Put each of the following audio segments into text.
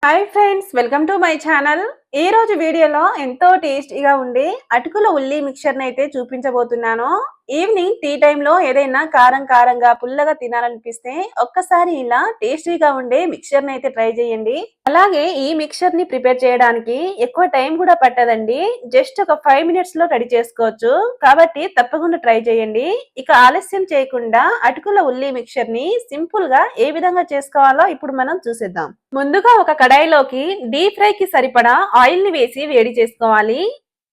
Hi friends, welcome to my channel. ఈ రోజు వీడియోలో ఎంతో టేస్టీగా ఉండే అటుకుల ఉల్లి మిక్చర్ని అయితే చూపించబోతున్నాను. ఈవినింగ్ టీ టైంలో ఏదైనా కారం కారంగా పుల్లగా తినాలనిపిస్తే ఒక్కసారి ఇలా టేస్టీగా ఉండే మిక్చర్ని అయితే ట్రై చేయండి. అలాగే ఈ మిక్చర్ ని ప్రిపేర్ చేయడానికి ఎక్కువ టైం కూడా పట్టదండి. జస్ట్ ఒక 5 మినిట్స్ లో రెడీ చేసుకోవచ్చు. కాబట్టి తప్పకుండా ట్రై చేయండి. ఇక ఆలస్యం చేయకుండా అటుకుల ఉల్లి మిక్చర్ ని సింపుల్ గా ఏ విధంగా చేసుకోవాలో ఇప్పుడు మనం చూసేద్దాం. ముందుగా ఒక కడాయిలోకి డీప్ ఫ్రై కి సరిపడా ఆయిల్ ని వేసి వేడి చేసుకోవాలి.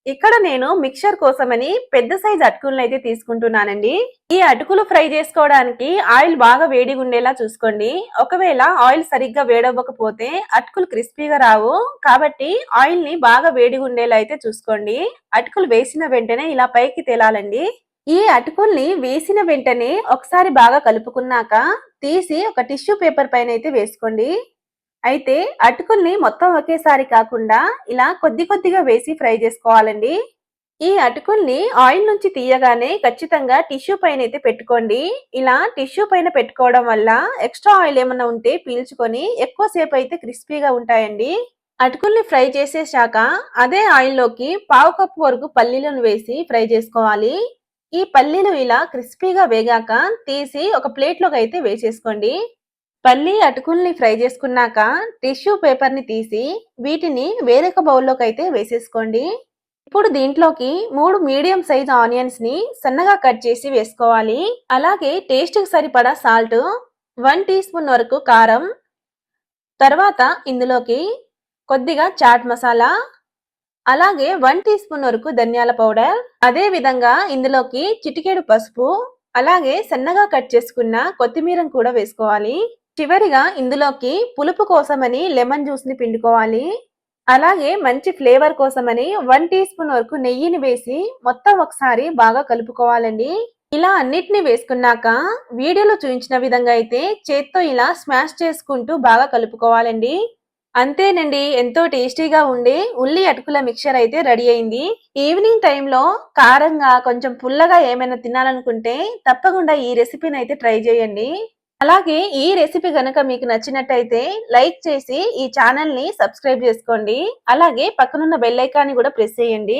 ఇక్కడ నేను మిక్చర్ కోసమని పెద్ద సైజ్ అటుకులను అయితే తీసుకుంటున్నానండి. ఈ అటుకులు ఫ్రై చేసుకోవడానికి ఆయిల్ బాగా వేడిగా ఉండేలా చూసుకోండి. ఒకవేళ ఆయిల్ సరిగ్గా వేడవ్వకపోతే అటుకులు క్రిస్పీగా రావు. కాబట్టి ఆయిల్ ని బాగా వేడిగా ఉండేలా అయితే చూసుకోండి. అటుకులు వేసిన వెంటనే ఇలా పైకి తేలాలండి. ఈ అటుకుల్ని వేసిన వెంటనే ఒకసారి బాగా కలుపుకున్నాక తీసి ఒక టిష్యూ పేపర్ పైన అయితే వేసుకోండి. అయితే అటుకుల్ని మొత్తం ఒకేసారి కాకుండా ఇలా కొద్ది కొద్దిగా వేసి ఫ్రై చేసుకోవాలండి. ఈ అటుకుల్ని ఆయిల్ నుంచి తీయగానే ఖచ్చితంగా టిష్యూ పైన అయితే పెట్టుకోండి. ఇలా టిష్యూ పైన పెట్టుకోవడం వల్ల ఎక్స్ట్రా ఆయిల్ ఏమన్నా ఉంటే పీల్చుకొని ఎక్కువసేపు అయితే క్రిస్పీగా ఉంటాయండి. అటుకుల్ని ఫ్రై చేసేసాక అదే ఆయిల్లోకి పావు కప్పు వరకు పల్లీలను వేసి ఫ్రై చేసుకోవాలి. ఈ పల్లీలు ఇలా క్రిస్పీగా వేగాక తీసి ఒక ప్లేట్లోకి అయితే వేసేసుకోండి. పల్లి అటుకుల్ని ఫ్రై చేసుకున్నాక టిష్యూ పేపర్ ని తీసి వీటిని వేరొక బౌల్లోకి అయితే వేసేసుకోండి. ఇప్పుడు దీంట్లోకి 3 మీడియం సైజ్ ఆనియన్స్ ని సన్నగా కట్ చేసి వేసుకోవాలి. అలాగే టేస్ట్ కి సరిపడా సాల్ట్, 1 టీ స్పూన్ వరకు కారం, తర్వాత ఇందులోకి కొద్దిగా చాట్ మసాలా, అలాగే 1 టీ స్పూన్ వరకు ధనియాల పౌడర్, అదే విధంగా ఇందులోకి చిటికెడు పసుపు, అలాగే సన్నగా కట్ చేసుకున్న కొత్తిమీరను కూడా వేసుకోవాలి. చివరిగా ఇందులోకి పులుపు కోసమని లెమన్ జ్యూస్ ని పిండుకోవాలి. అలాగే మంచి ఫ్లేవర్ కోసమని 1 టీ స్పూన్ వరకు నెయ్యిని వేసి మొత్తం ఒకసారి బాగా కలుపుకోవాలండి. ఇలా అన్నిటిని వేసుకున్నాక వీడియోలో చూపించిన విధంగా అయితే చేత్తో ఇలా స్మాష్ చేసుకుంటూ బాగా కలుపుకోవాలండి. అంతేనండి, ఎంతో టేస్టీగా ఉండే ఉల్లి అటుకుల మిక్చర్ అయితే రెడీ అయింది. ఈవినింగ్ టైంలో కారంగా కొంచెం పుల్లగా ఏమైనా తినాలనుకుంటే తప్పకుండా ఈ రెసిపీని అయితే ట్రై చేయండి. అలాగే ఈ రెసిపీ గనుక మీకు నచ్చినట్టయితే లైక్ చేసి ఈ ఛానల్ ని సబ్స్క్రైబ్ చేసుకోండి. అలాగే పక్కనున్న బెల్ ఐకాన్ ని కూడా ప్రెస్ చేయండి.